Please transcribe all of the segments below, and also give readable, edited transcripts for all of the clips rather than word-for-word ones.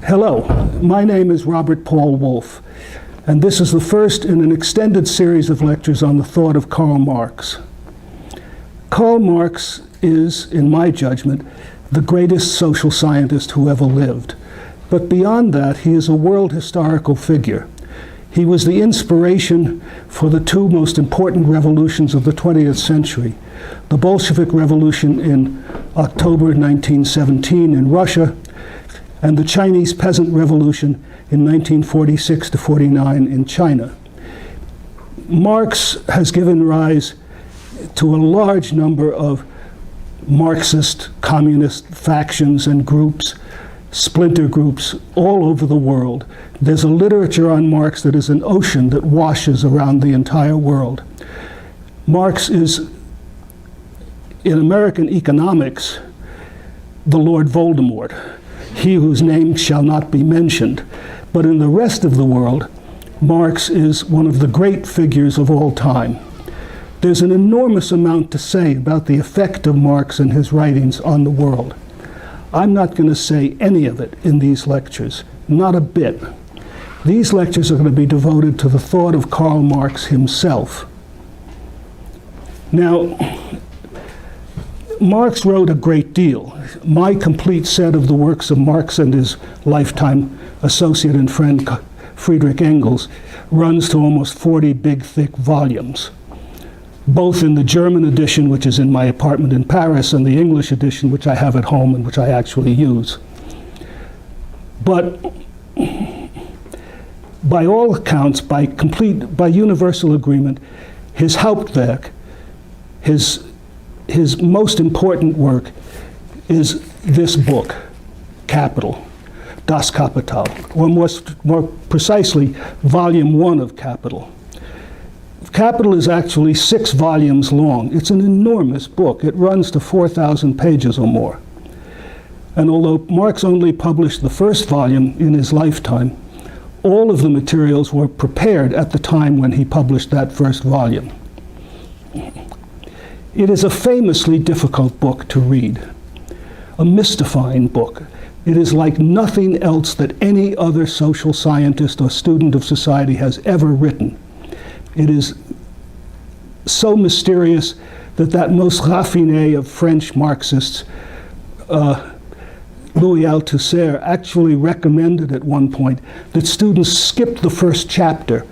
Hello, my name is Robert Paul Wolff, and this is the first in an extended series of lectures on the thought of Karl Marx. Karl Marx is, in my judgment, the greatest social scientist who ever lived. But beyond that, he is a world historical figure. He was the inspiration for the two most important revolutions of the 20th century, the Bolshevik Revolution in October 1917 in Russia, and the Chinese Peasant Revolution in 1946 to 49 in China. Marx has given rise to a large number of Marxist, communist factions and groups, splinter groups all over the world. There's a literature on Marx that is an ocean that washes around the entire world. Marx is, in American economics, the Lord Voldemort, he whose name shall not be mentioned. But in the rest of the world, Marx is one of the great figures of all time. There's an enormous amount to say about the effect of Marx and his writings on the world. I'm not going to say any of it in these lectures, not a bit. These lectures are going to be devoted to the thought of Karl Marx himself. Now, Marx wrote a great deal. My complete set of the works of Marx and his lifetime associate and friend Friedrich Engels runs to almost 40 big, thick volumes, both in the German edition, which is in my apartment in Paris, and the English edition, which I have at home and which I actually use. But by all accounts, by universal agreement, his Hauptwerk, his most important work, is this book, Capital, Das Kapital, or more precisely, Volume 1 of Capital. Capital is actually 6 volumes long. It's an enormous book. It runs to 4,000 pages or more. And although Marx only published the first volume in his lifetime, all of the materials were prepared at the time when he published that first volume. It is a famously difficult book to read, a mystifying book. It is like nothing else that any other social scientist or student of society has ever written. It is so mysterious that most raffiné of French Marxists, Louis Althusser, actually recommended at one point that students skip the first chapter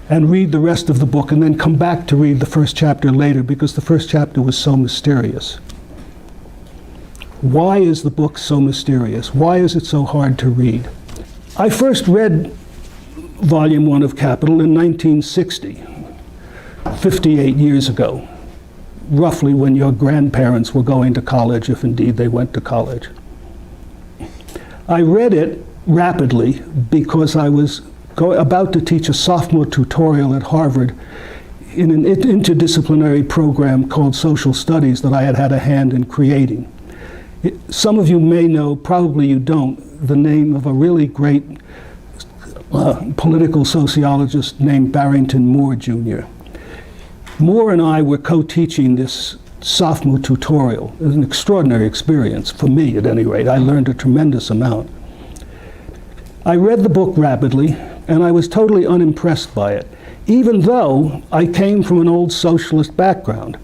and read the rest of the book and then come back to read the first chapter later because the first chapter was so mysterious. Why is the book so mysterious? Why is it so hard to read? I first read Volume 1 of Capital in 1960, 58 years ago, roughly when your grandparents were going to college, if indeed they went to college. I read it rapidly because I was about to teach a sophomore tutorial at Harvard in an interdisciplinary program called Social Studies that I had had a hand in creating. Some of you may know, probably you don't, the name of a really great political sociologist named Barrington Moore, Jr. Moore and I were co-teaching this sophomore tutorial. It was an extraordinary experience, for me at any rate. I learned a tremendous amount. I read the book rapidly, and I was totally unimpressed by it, even though I came from an old socialist background.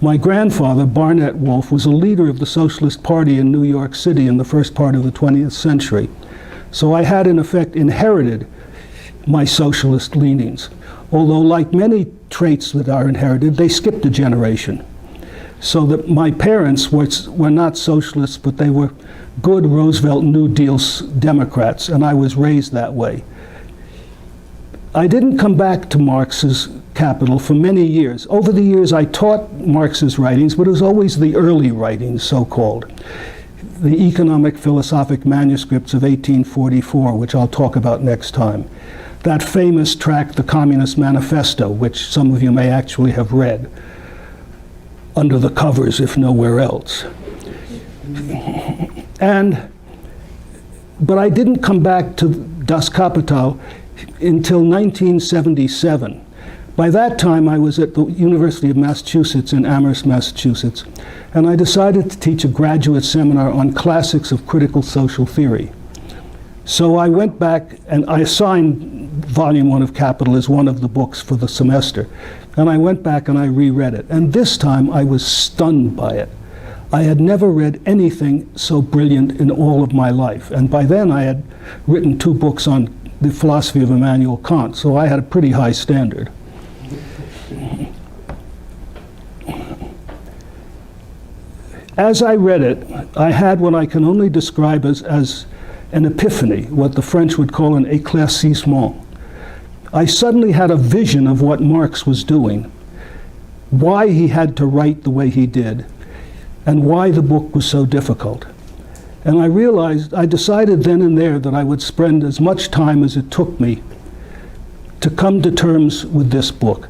My grandfather, Barnett Wolff, was a leader of the Socialist Party in New York City in the first part of the 20th century. So I had, in effect, inherited my socialist leanings. Although, like many traits that are inherited, they skipped a generation. So that my parents were not socialists, but they were good Roosevelt New Deal Democrats, and I was raised that way. I didn't come back to Marx's Capital for many years. Over the years, I taught Marx's writings, but it was always the early writings, so-called. The economic philosophic manuscripts of 1844, which I'll talk about next time. That famous tract, The Communist Manifesto, which some of you may actually have read, under the covers, if nowhere else. But I didn't come back to Das Kapital until 1977. By that time, I was at the University of Massachusetts in Amherst, Massachusetts, and I decided to teach a graduate seminar on classics of critical social theory. So I went back and I assigned Volume 1 of Capital as one of the books for the semester. And I went back and I reread it. And this time I was stunned by it. I had never read anything so brilliant in all of my life. And by then I had written 2 books on the philosophy of Immanuel Kant, so I had a pretty high standard. As I read it, I had what I can only describe as an epiphany, what the French would call an éclaircissement. I suddenly had a vision of what Marx was doing, why he had to write the way he did, and why the book was so difficult. And I decided then and there that I would spend as much time as it took me to come to terms with this book.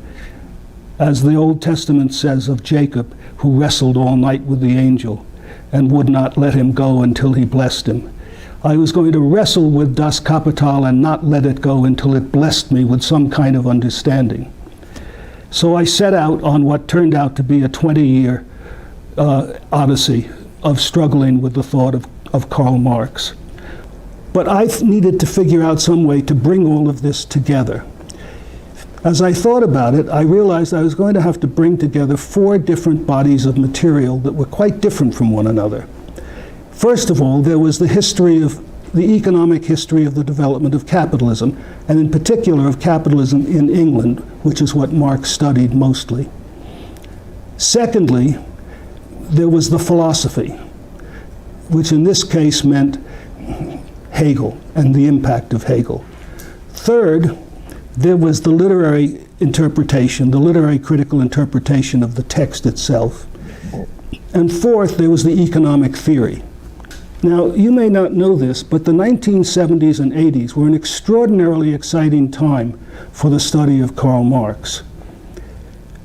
As the Old Testament says of Jacob, who wrestled all night with the angel and would not let him go until he blessed him. I was going to wrestle with Das Kapital and not let it go until it blessed me with some kind of understanding. So I set out on what turned out to be a 20-year odyssey of struggling with the thought of Karl Marx. But I needed to figure out some way to bring all of this together. As I thought about it, I realized I was going to have to bring together 4 different bodies of material that were quite different from one another. First of all, there was the economic history of the development of capitalism, and in particular of capitalism in England, which is what Marx studied mostly. Secondly, there was the philosophy, which in this case meant Hegel and the impact of Hegel. Third, there was the literary interpretation, the literary critical interpretation of the text itself. And fourth, there was the economic theory. Now, you may not know this, but the 1970s and 80s were an extraordinarily exciting time for the study of Karl Marx.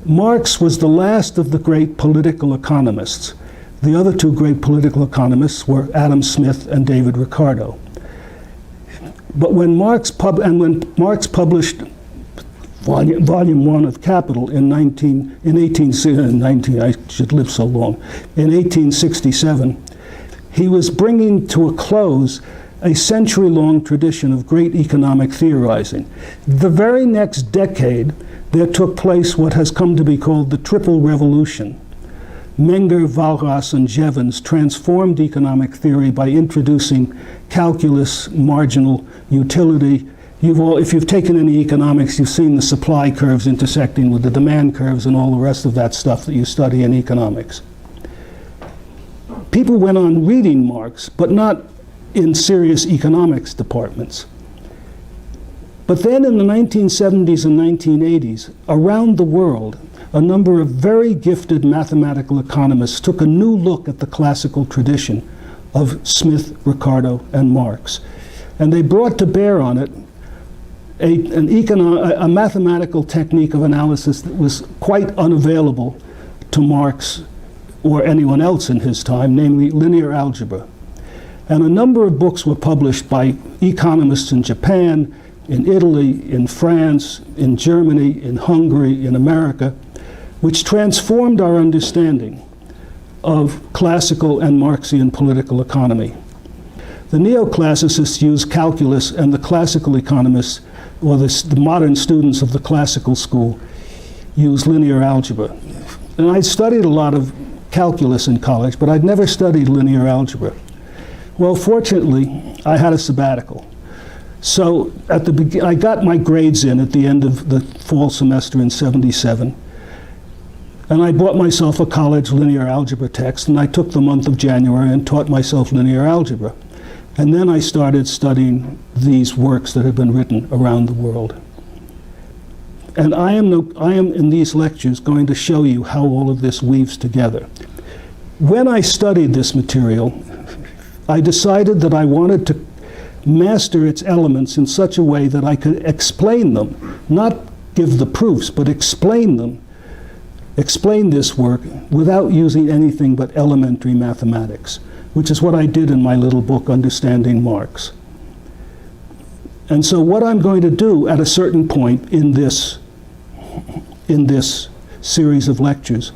Marx was the last of the great political economists. The other 2 great political economists were Adam Smith and David Ricardo. But when Marx published Volume 1 of Capital in 1867, he was bringing to a close a century-long tradition of great economic theorizing. The very next decade, there took place what has come to be called the Triple Revolution. Menger, Walras, and Jevons transformed economic theory by introducing calculus, marginal utility. If you've taken any economics, you've seen the supply curves intersecting with the demand curves and all the rest of that stuff that you study in economics. People went on reading Marx, but not in serious economics departments. But then in the 1970s and 1980s, around the world, a number of very gifted mathematical economists took a new look at the classical tradition of Smith, Ricardo, and Marx. And they brought to bear on it a mathematical technique of analysis that was quite unavailable to Marx or anyone else in his time, namely linear algebra. And a number of books were published by economists in Japan, in Italy, in France, in Germany, in Hungary, in America, which transformed our understanding of classical and Marxian political economy. The neoclassicists used calculus, and the classical economists, or the modern students of the classical school, use linear algebra. And I studied a lot of calculus in college, but I'd never studied linear algebra. Well, fortunately, I had a sabbatical. So I got my grades in at the end of the fall semester in '77, and I bought myself a college linear algebra text, and I took the month of January and taught myself linear algebra. And then I started studying these works that had been written around the world. And I am in these lectures going to show you how all of this weaves together. When I studied this material, I decided that I wanted to master its elements in such a way that I could explain them, not give the proofs, but explain them, explain this work without using anything but elementary mathematics, which is what I did in my little book, Understanding Marx. And so what I'm going to do at a certain point in this series of lectures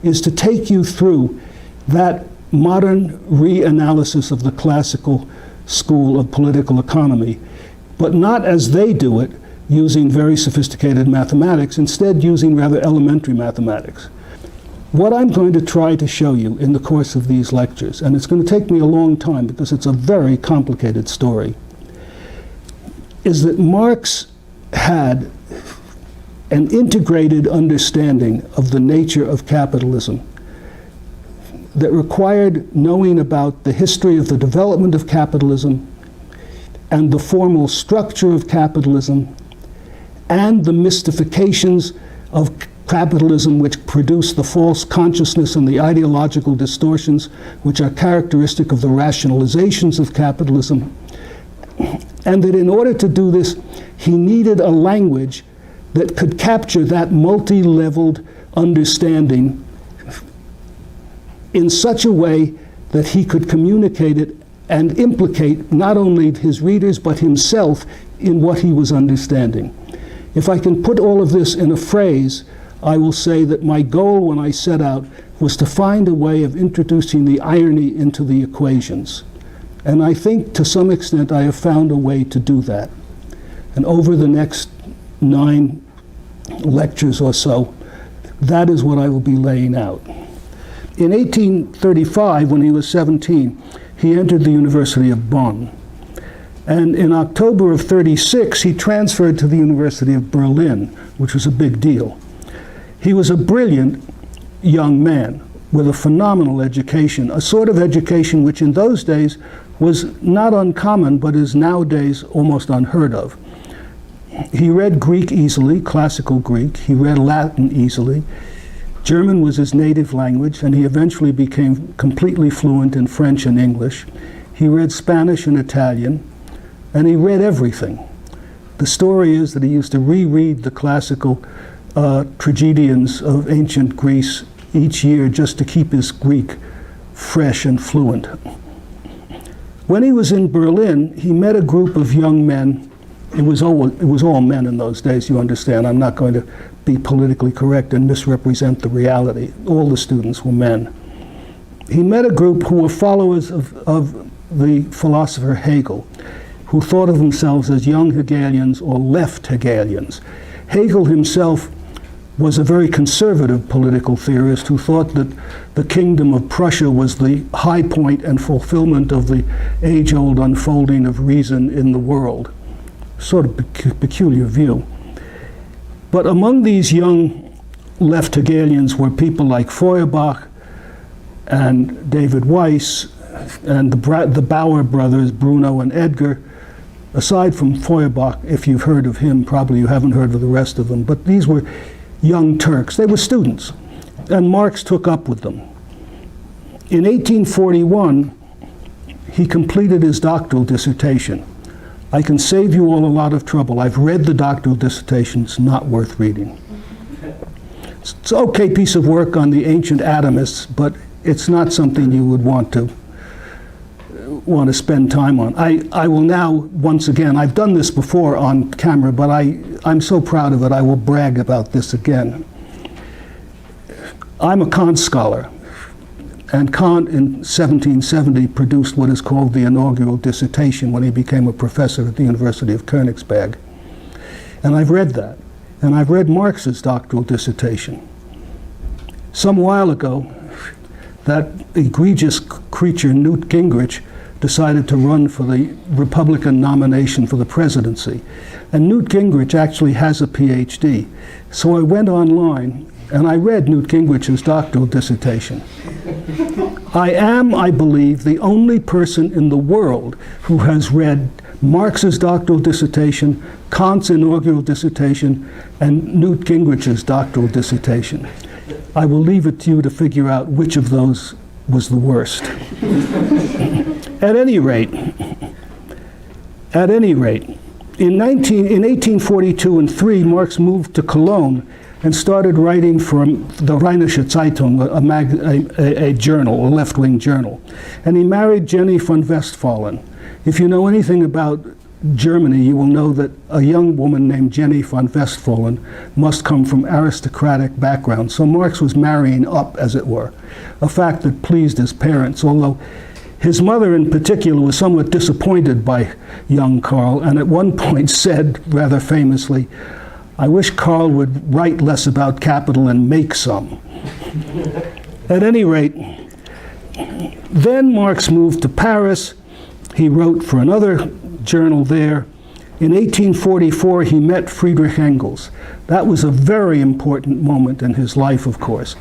is to take you through that modern reanalysis of the classical school of political economy, but not as they do it, using very sophisticated mathematics, instead using rather elementary mathematics. What I'm going to try to show you in the course of these lectures, and it's going to take me a long time because it's a very complicated story, is that Marx had an integrated understanding of the nature of capitalism that required knowing about the history of the development of capitalism and the formal structure of capitalism and the mystifications of capitalism which produce the false consciousness and the ideological distortions which are characteristic of the rationalizations of capitalism. And that in order to do this, he needed a language that could capture that multi-leveled understanding in such a way that he could communicate it and implicate not only his readers but himself in what he was understanding. If I can put all of this in a phrase, I will say that my goal when I set out was to find a way of introducing the irony into the equations. And I think to some extent I have found a way to do that. And over the next 9 lectures or so, that is what I will be laying out. In 1835, when he was 17, he entered the University of Bonn. And in October of 36, he transferred to the University of Berlin, which was a big deal. He was a brilliant young man with a phenomenal education, a sort of education which in those days was not uncommon, but is nowadays almost unheard of. He read Greek easily, classical Greek. He read Latin easily. German was his native language, and he eventually became completely fluent in French and English. He read Spanish and Italian, and he read everything. The story is that he used to reread the classical tragedians of ancient Greece each year just to keep his Greek fresh and fluent. When he was in Berlin, he met a group of young men. It was all men in those days, you understand. I'm not going to be politically correct and misrepresent the reality. All the students were men. He met a group who were followers of the philosopher Hegel, who thought of themselves as young Hegelians or left Hegelians. Hegel himself was a very conservative political theorist who thought that the kingdom of Prussia was the high point and fulfillment of the age-old unfolding of reason in the world. Sort of peculiar view. But among these young left Hegelians were people like Feuerbach and David Weiss and the Bauer brothers, Bruno and Edgar. Aside from Feuerbach, if you've heard of him, probably you haven't heard of the rest of them, but these were young Turks. They were students, and Marx took up with them. In 1841, he completed his doctoral dissertation. I can save you all a lot of trouble. I've read the doctoral dissertation. It's not worth reading. It's an okay piece of work on the ancient atomists, but it's not something you would want to spend time on. I will now, once again, I've done this before on camera, but I'm so proud of it, I will brag about this again. I'm a Kant scholar, and Kant in 1770 produced what is called the inaugural dissertation when he became a professor at the University of Königsberg. And I've read that, and I've read Marx's doctoral dissertation. Some while ago, that egregious creature, Newt Gingrich, decided to run for the Republican nomination for the presidency. And Newt Gingrich actually has a PhD. So I went online and I read Newt Gingrich's doctoral dissertation. I am, I believe, the only person in the world who has read Marx's doctoral dissertation, Kant's inaugural dissertation, and Newt Gingrich's doctoral dissertation. I will leave it to you to figure out which of those was the worst. At any rate, in 1842 and 3, Marx moved to Cologne and started writing for the Rheinische Zeitung, a journal, a left-wing journal. And he married Jenny von Westphalen. If you know anything about Germany, you will know that a young woman named Jenny von Westphalen must come from aristocratic background. So Marx was marrying up, as it were, a fact that pleased his parents, although His mother in particular was somewhat disappointed by young Karl, and at one point said, rather famously, "I wish Karl would write less about capital and make some." At any rate, then Marx moved to Paris. He wrote for another journal there. In 1844, he met Friedrich Engels. That was a very important moment in his life, of course.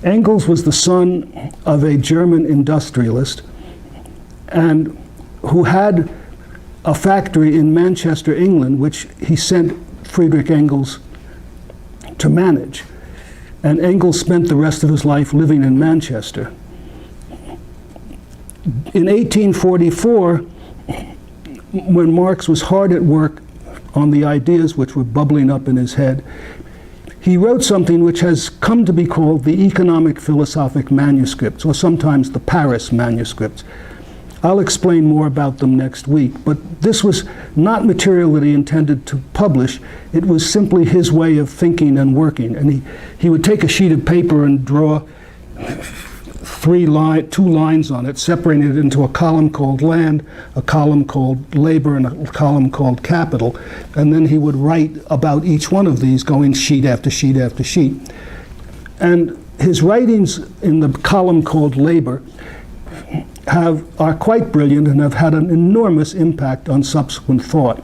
Engels was the son of a German industrialist and who had a factory in Manchester, England, which he sent Friedrich Engels to manage. And Engels spent the rest of his life living in Manchester. In 1844, when Marx was hard at work on the ideas which were bubbling up in his head, he wrote something which has come to be called the Economic Philosophic Manuscripts, or sometimes the Paris Manuscripts. I'll explain more about them next week, but this was not material that he intended to publish. It was simply his way of thinking and working. And he would take a sheet of paper and draw two lines on it, separating it into a column called land, a column called labor, and a column called capital. And then he would write about each one of these, going sheet after sheet after sheet. And his writings in the column called labor are quite brilliant and have had an enormous impact on subsequent thought.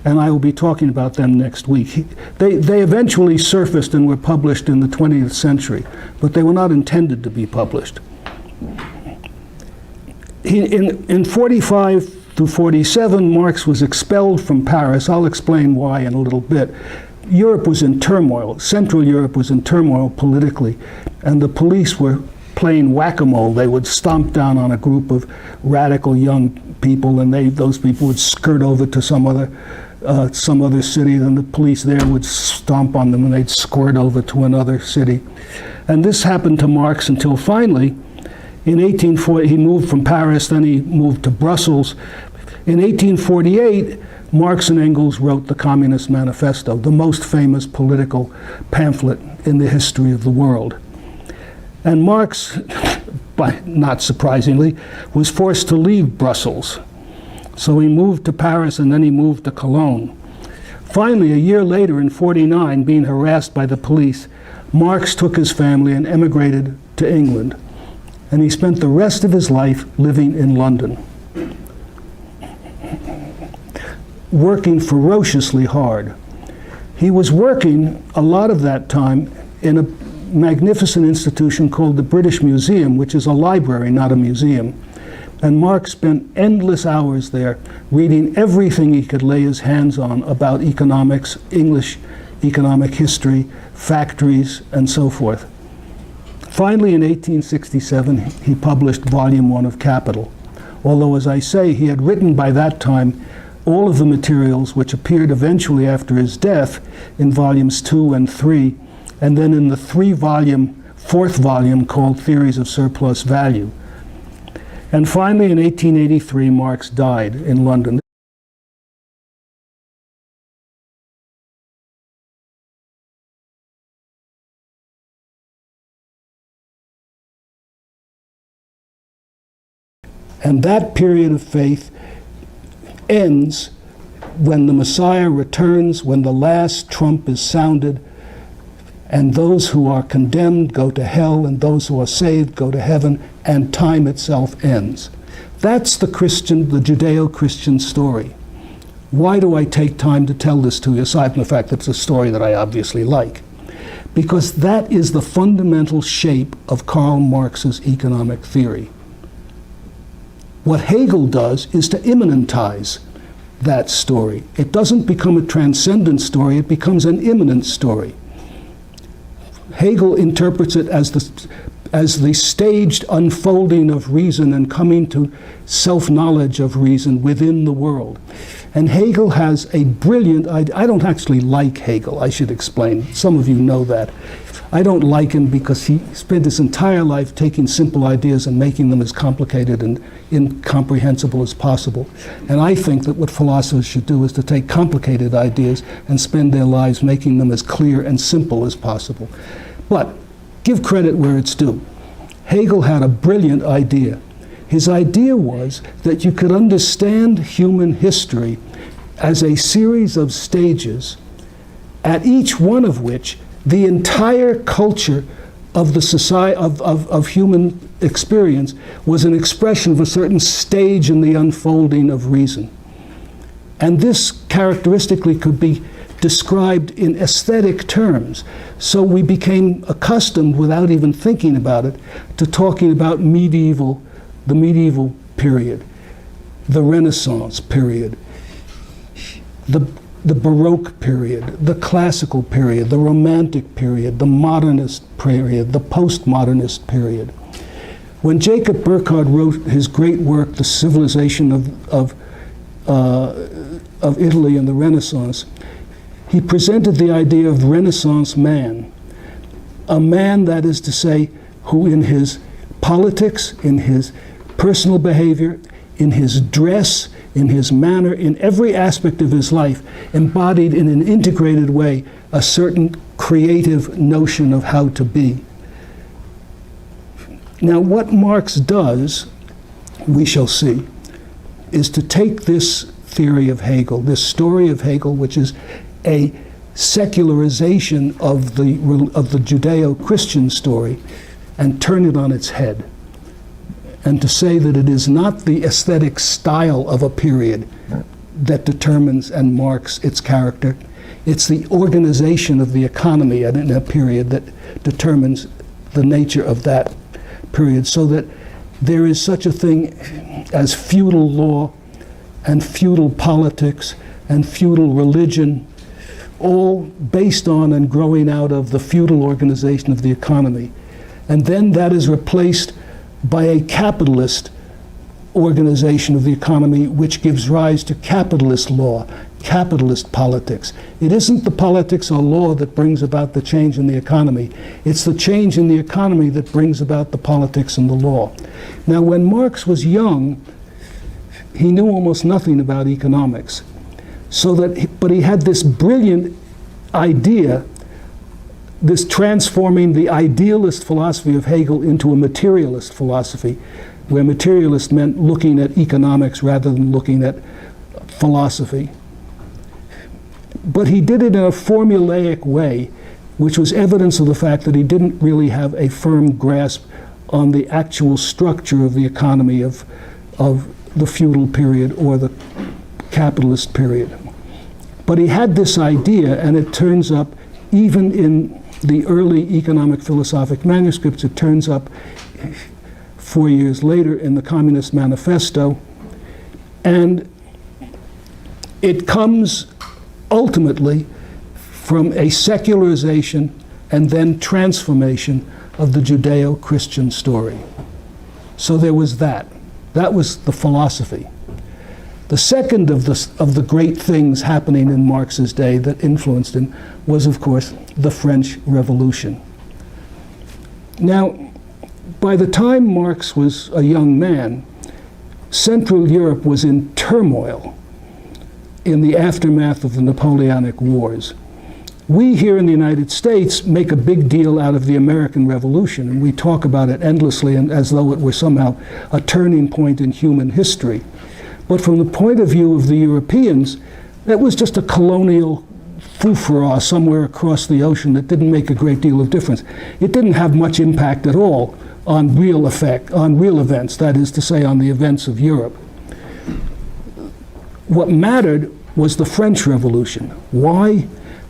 And I will be talking about them next week. They eventually surfaced and were published in the 20th century, but they were not intended to be published. In 45 through 47, Marx was expelled from Paris. I'll explain why in a little bit. Europe was in turmoil. Central Europe was in turmoil politically, and the police were playing whack-a-mole. They would stomp down on a group of radical young people, and those people would skirt over to some other city, then the police there would stomp on them and they'd squirt over to another city. And this happened to Marx until finally, in 1840, he moved from Paris, then he moved to Brussels. In 1848, Marx and Engels wrote the Communist Manifesto, the most famous political pamphlet in the history of the world. And Marx, not surprisingly, was forced to leave Brussels. So he moved to Paris and then he moved to Cologne. Finally, a year later in 49, being harassed by the police, Marx took his family and emigrated to England. And he spent the rest of his life living in London, working ferociously hard. He was working a lot of that time in a magnificent institution called the British Museum, which is a library, not a museum. And Marx spent endless hours there reading everything he could lay his hands on about economics, English economic history, factories, and so forth. Finally, in 1867, he published Volume 1 of Capital. Although, as I say, he had written by that time all of the materials which appeared eventually after his death in Volumes 2 and 3, and then in the fourth volume called Theories of Surplus Value. And finally, in 1883, Marx died in London. And that period of faith ends when the Messiah returns, when the last trump is sounded, and those who are condemned go to hell, and those who are saved go to heaven, and time itself ends. That's the Judeo-Christian story. Why do I take time to tell this to you, aside from the fact that it's a story that I obviously like? Because that is the fundamental shape of Karl Marx's economic theory. What Hegel does is to immanentize that story. It doesn't become a transcendent story, it becomes an immanent story. Hegel interprets it as the staged unfolding of reason and coming to self-knowledge of reason within the world. And Hegel has a brilliant idea. I don't actually like Hegel, I should explain. Some of you know that. I don't like him because he spent his entire life taking simple ideas and making them as complicated and incomprehensible as possible. And I think that what philosophers should do is to take complicated ideas and spend their lives making them as clear and simple as possible. But give credit where it's due. Hegel had a brilliant idea. His idea was that you could understand human history as a series of stages, at each one of which the entire culture of the society of human experience was an expression of a certain stage in the unfolding of reason. And this characteristically could be described in aesthetic terms. So we became accustomed, without even thinking about it, to talking about the medieval period, the Renaissance period, the Baroque period, the classical period, the Romantic period, the modernist period, the postmodernist period. When Jacob Burckhardt wrote his great work, The Civilization of Italy and the Renaissance, he presented the idea of Renaissance man, a man, that is to say, who in his politics, in his personal behavior, in his dress, in his manner, in every aspect of his life, embodied in an integrated way a certain creative notion of how to be. Now, what Marx does, we shall see, is to take this theory of Hegel, this story of Hegel, which is a secularization of the Judeo-Christian story, and turn it on its head, and to say that it is not the aesthetic style of a period that determines and marks its character. It's the organization of the economy in a period that determines the nature of that period, so that there is such a thing as feudal law and feudal politics and feudal religion, all based on and growing out of the feudal organization of the economy. And then that is replaced by a capitalist organization of the economy, which gives rise to capitalist law, capitalist politics. It isn't the politics or law that brings about the change in the economy. It's the change in the economy that brings about the politics and the law. Now, when Marx was young, he knew almost nothing about economics. But he had this brilliant idea, this transforming the idealist philosophy of Hegel into a materialist philosophy, where materialist meant looking at economics rather than looking at philosophy. But he did it in a formulaic way, which was evidence of the fact that he didn't really have a firm grasp on the actual structure of the economy of the feudal period or the capitalist period. But he had this idea, and it turns up even in the early economic philosophic manuscripts. It turns up 4 years later in the Communist Manifesto, and it comes ultimately from a secularization and then transformation of the Judeo-Christian story. So there was that. That was the philosophy. The second of the great things happening in Marx's day that influenced him was, of course, the French Revolution. Now, by the time Marx was a young man, Central Europe was in turmoil in the aftermath of the Napoleonic Wars. We here in the United States make a big deal out of the American Revolution, and we talk about it endlessly and as though it were somehow a turning point in human history. But from the point of view of the Europeans, that was just a colonial fou-fouras somewhere across the ocean that didn't make a great deal of difference. It didn't have much impact at all on real events, that is to say, on the events of Europe. What mattered was the French Revolution. Why?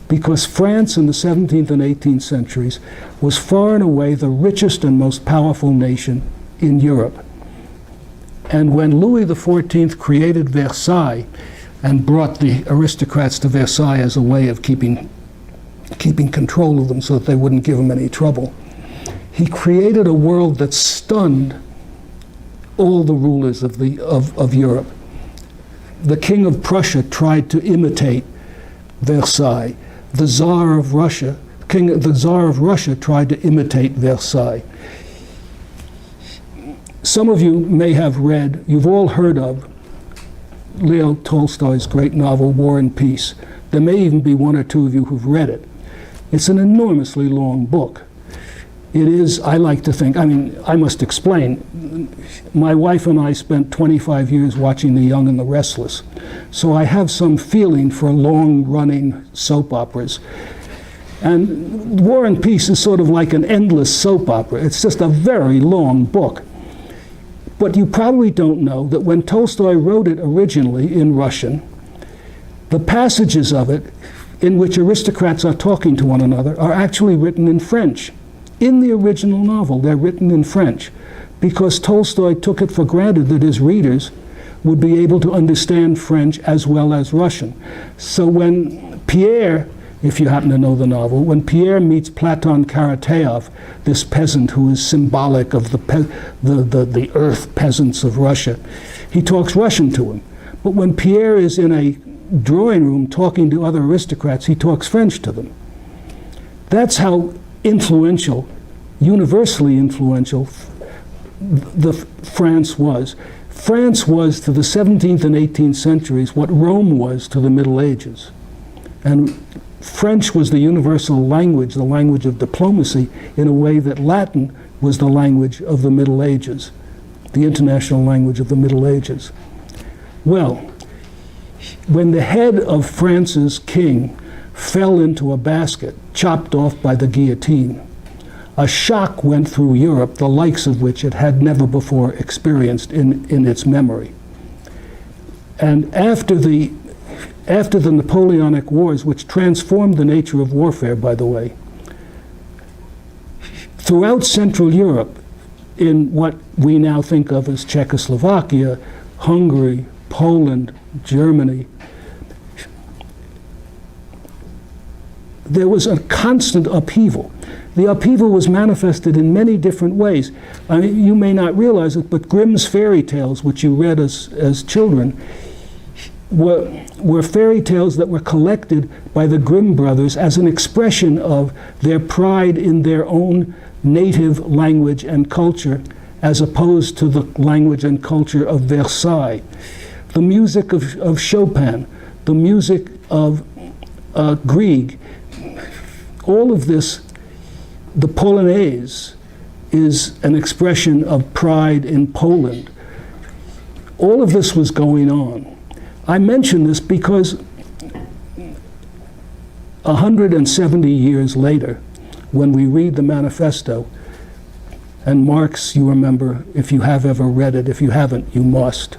Because France in the 17th and 18th centuries was far and away the richest and most powerful nation in Europe. And when Louis XIV created Versailles and brought the aristocrats to Versailles as a way of keeping control of them so that they wouldn't give him any trouble, he created a world that stunned all the rulers of Europe. The King of Prussia tried to imitate Versailles. The Tsar of Russia tried to imitate Versailles. Some of you may have read, you've all heard of Leo Tolstoy's great novel, War and Peace. There may even be one or two of you who've read it. It's an enormously long book. It is, I like to think, I mean, I must explain. My wife and I spent 25 years watching The Young and the Restless, so I have some feeling for long-running soap operas. And War and Peace is sort of like an endless soap opera. It's just a very long book. But you probably don't know that when Tolstoy wrote it originally in Russian, the passages of it in which aristocrats are talking to one another are actually written in French. In the original novel, they're written in French because Tolstoy took it for granted that his readers would be able to understand French as well as Russian. So when Pierre, if you happen to know the novel, when Pierre meets Platon Karateov, this peasant who is symbolic of the earth peasants of Russia, he talks Russian to him. But when Pierre is in a drawing room talking to other aristocrats, he talks French to them. That's how influential, universally influential, France was. France was to the 17th and 18th centuries what Rome was to the Middle Ages. And French was the universal language, the language of diplomacy, in a way that Latin was the language of the Middle Ages, the international language of the Middle Ages. Well, when the head of France's king fell into a basket, chopped off by the guillotine, a shock went through Europe, the likes of which it had never before experienced in its memory. And after the Napoleonic Wars, which transformed the nature of warfare, by the way, throughout Central Europe, in what we now think of as Czechoslovakia, Hungary, Poland, Germany, there was a constant upheaval. The upheaval was manifested in many different ways. I mean, you may not realize it, but Grimm's fairy tales, which you read as children, were fairy tales that were collected by the Grimm brothers as an expression of their pride in their own native language and culture, as opposed to the language and culture of Versailles. The music of Chopin, the music of Grieg, all of this, the Polonaise, is an expression of pride in Poland. All of this was going on. I mention this because 170 years later, when we read the manifesto, and Marx, you remember, if you have ever read it, if you haven't, you must.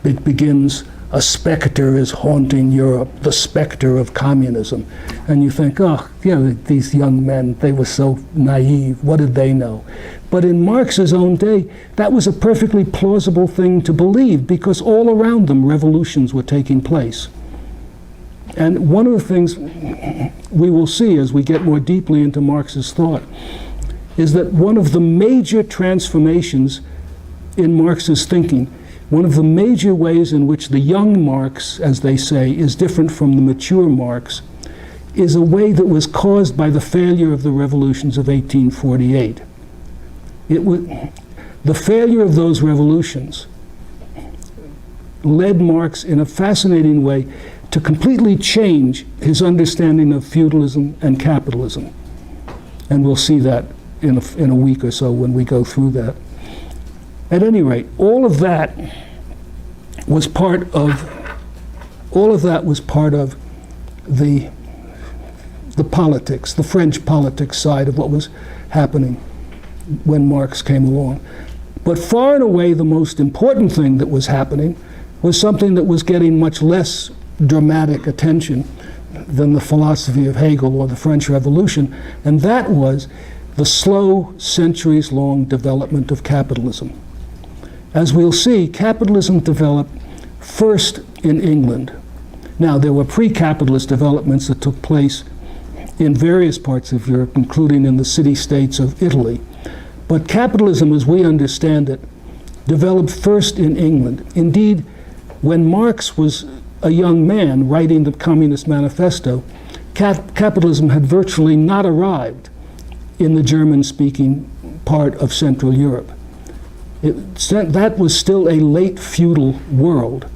It begins, "A specter is haunting Europe, the specter of communism." And you think, oh, yeah, these young men, they were so naive. What did they know? But in Marx's own day, that was a perfectly plausible thing to believe because all around them revolutions were taking place. And one of the things we will see as we get more deeply into Marx's thought is that one of the major transformations in Marx's thinking, one of the major ways in which the young Marx, as they say, is different from the mature Marx, is a way that was caused by the failure of the revolutions of 1848. The failure of those revolutions led Marx in a fascinating way to completely change his understanding of feudalism and capitalism. And we'll see that in a week or so when we go through that. At any rate, all of that was part of the politics, the French politics side of what was happening when Marx came along. But far and away the most important thing that was happening was something that was getting much less dramatic attention than the philosophy of Hegel or the French Revolution, and that was the slow, centuries-long development of capitalism. As we'll see, capitalism developed first in England. Now, there were pre-capitalist developments that took place in various parts of Europe, including in the city-states of Italy. But capitalism, as we understand it, developed first in England. Indeed, when Marx was a young man writing the Communist Manifesto, capitalism had virtually not arrived in the German-speaking part of Central Europe. That was still a late feudal world.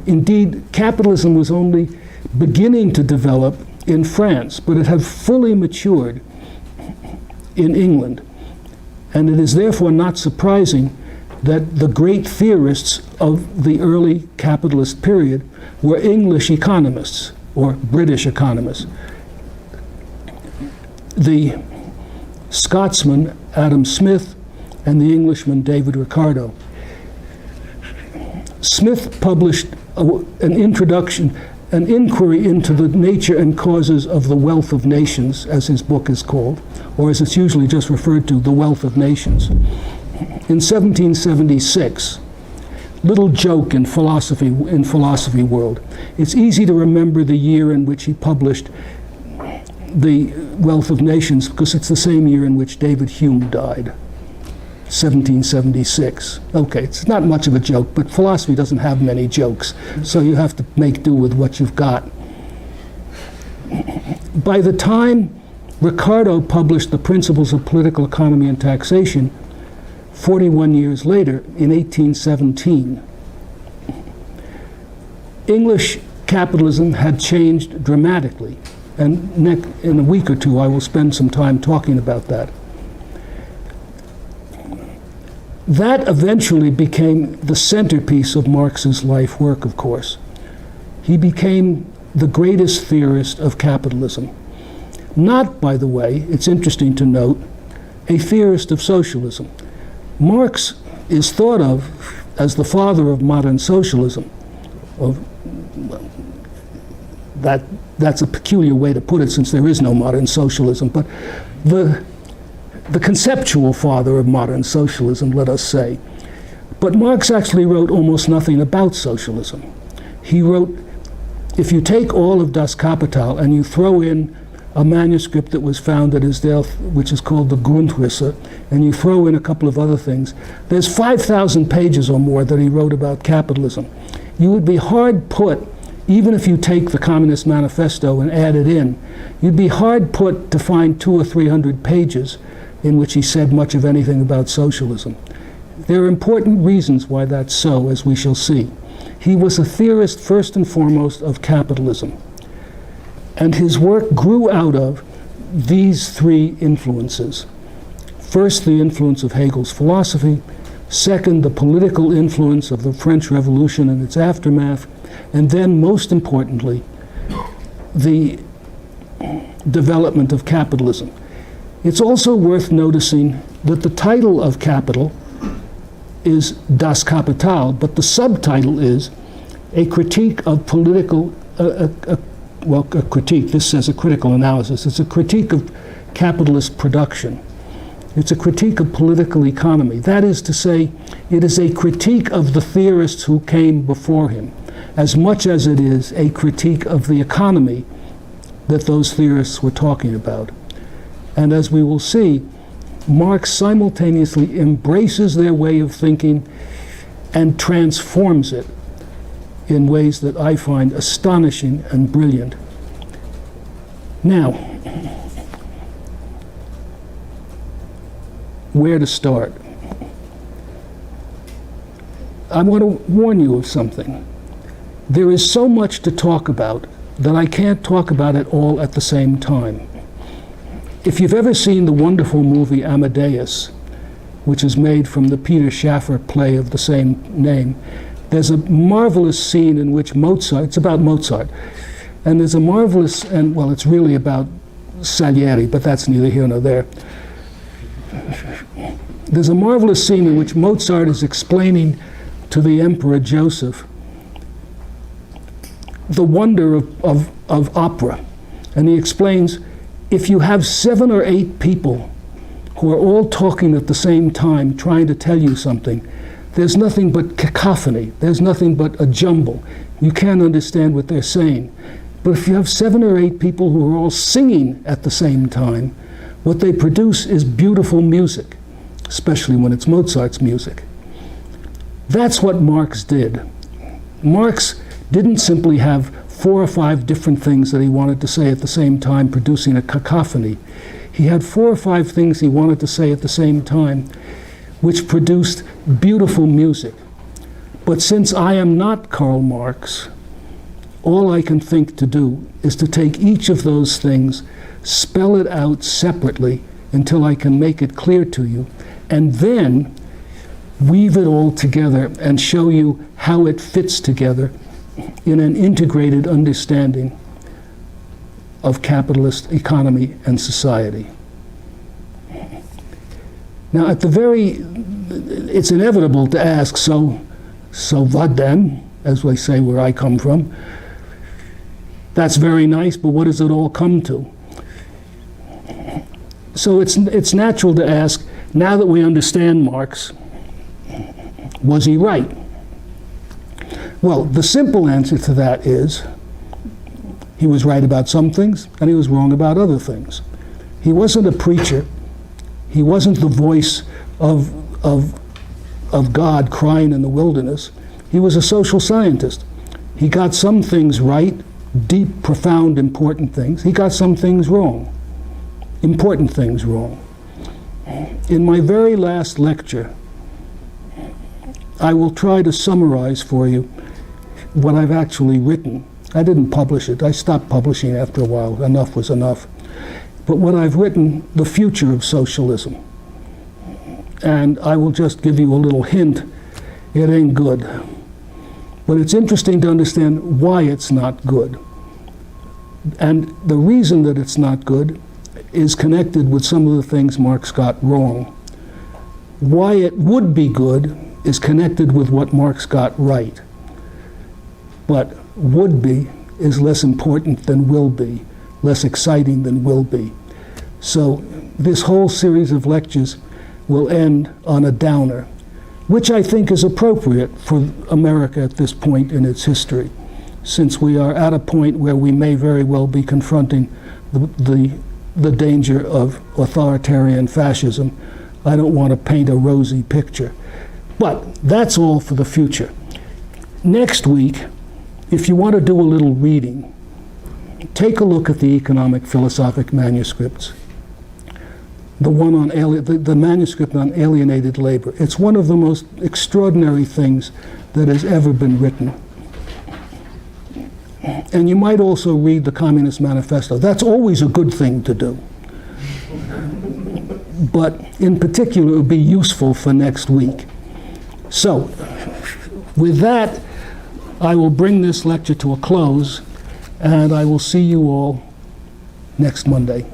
Indeed, capitalism was only beginning to develop in France, but it had fully matured in England. And it is therefore not surprising that the great theorists of the early capitalist period were English economists or British economists. The Scotsman Adam Smith and the Englishman David Ricardo. Smith published an introduction, an inquiry into the nature and causes of the wealth of nations, as his book is called, or as it's usually just referred to, The Wealth of Nations. In 1776, little joke in philosophy world. It's easy to remember the year in which he published The Wealth of Nations because it's the same year in which David Hume died, 1776. Okay, it's not much of a joke, but philosophy doesn't have many jokes, so you have to make do with what you've got. By the time Ricardo published The Principles of Political Economy and Taxation, 41 years later, in 1817, English capitalism had changed dramatically. And in a week or two, I will spend some time talking about that. That eventually became the centerpiece of Marx's life work, of course. He became the greatest theorist of capitalism. Not, by the way, it's interesting to note, a theorist of socialism. Marx is thought of as the father of modern socialism. That's a peculiar way to put it since there is no modern socialism, but the conceptual father of modern socialism, let us say. But Marx actually wrote almost nothing about socialism. He wrote, if you take all of Das Kapital and you throw in a manuscript that was found at his death, which is called the Grundrisse, and you throw in a couple of other things, there's 5,000 pages or more that he wrote about capitalism. You would be hard put, even if you take the Communist Manifesto and add it in, you'd be hard put to find 200 or 300 pages in which he said much of anything about socialism. There are important reasons why that's so, as we shall see. He was a theorist first and foremost of capitalism. And his work grew out of these three influences. First, the influence of Hegel's philosophy. Second, the political influence of the French Revolution and its aftermath. And then, most importantly, the development of capitalism. It's also worth noticing that the title of Capital is Das Kapital, but the subtitle is a critique of political, well, a critique, this says a critical analysis. It's a critique of capitalist production. It's a critique of political economy. That is to say, it is a critique of the theorists who came before him, as much as it is a critique of the economy that those theorists were talking about. And as we will see, Marx simultaneously embraces their way of thinking and transforms it in ways that I find astonishing and brilliant. Now, where to start? I want to warn you of something. There is so much to talk about that I can't talk about it all at the same time. If you've ever seen the wonderful movie Amadeus, which is made from the Peter Schaffer play of the same name, there's a marvelous scene in which Mozart, it's about Mozart, and there's a marvelous, and well, it's really about Salieri, but that's neither here nor there. There's a marvelous scene in which Mozart is explaining to the Emperor Joseph the wonder of opera. And he explains, if you have 7 or 8 people who are all talking at the same time, trying to tell you something, there's nothing but cacophony. There's nothing but a jumble. You can't understand what they're saying. But if you have 7 or 8 people who are all singing at the same time, what they produce is beautiful music, especially when it's Mozart's music. That's what Marx did. Marx didn't simply have 4 or 5 different things that he wanted to say at the same time, producing a cacophony. He had 4 or 5 things he wanted to say at the same time, which produced beautiful music. But since I am not Karl Marx, all I can think to do is to take each of those things, spell it out separately, until I can make it clear to you, and then weave it all together and show you how it fits together in an integrated understanding of capitalist economy and society. Now, it's inevitable to ask, so what then, as we say where I come from? That's very nice, but what does it all come to? So it's natural to ask, now that we understand Marx, was he right? Well, the simple answer to that is he was right about some things and he was wrong about other things. He wasn't a preacher. He wasn't the voice of God crying in the wilderness. He was a social scientist. He got some things right, deep, profound, important things. He got some things wrong, important things wrong. In my very last lecture, I will try to summarize for you what I've actually written. I didn't publish it. I stopped publishing after a while. Enough was enough. But what I've written, the future of socialism. And I will just give you a little hint. It ain't good. But it's interesting to understand why it's not good. And the reason that it's not good is connected with some of the things Marx got wrong. Why it would be good is connected with what Marx got right. But would be is less important than will be, less exciting than will be. So this whole series of lectures will end on a downer, which I think is appropriate for America at this point in its history, since we are at a point where we may very well be confronting the danger of authoritarian fascism. I don't want to paint a rosy picture. But that's all for the future. Next week, if you want to do a little reading, take a look at the economic philosophic manuscripts. The one on the manuscript on alienated labor. It's one of the most extraordinary things that has ever been written. And you might also read the Communist Manifesto. That's always a good thing to do. But in particular, it would be useful for next week. So, with that, I will bring this lecture to a close, and I will see you all next Monday.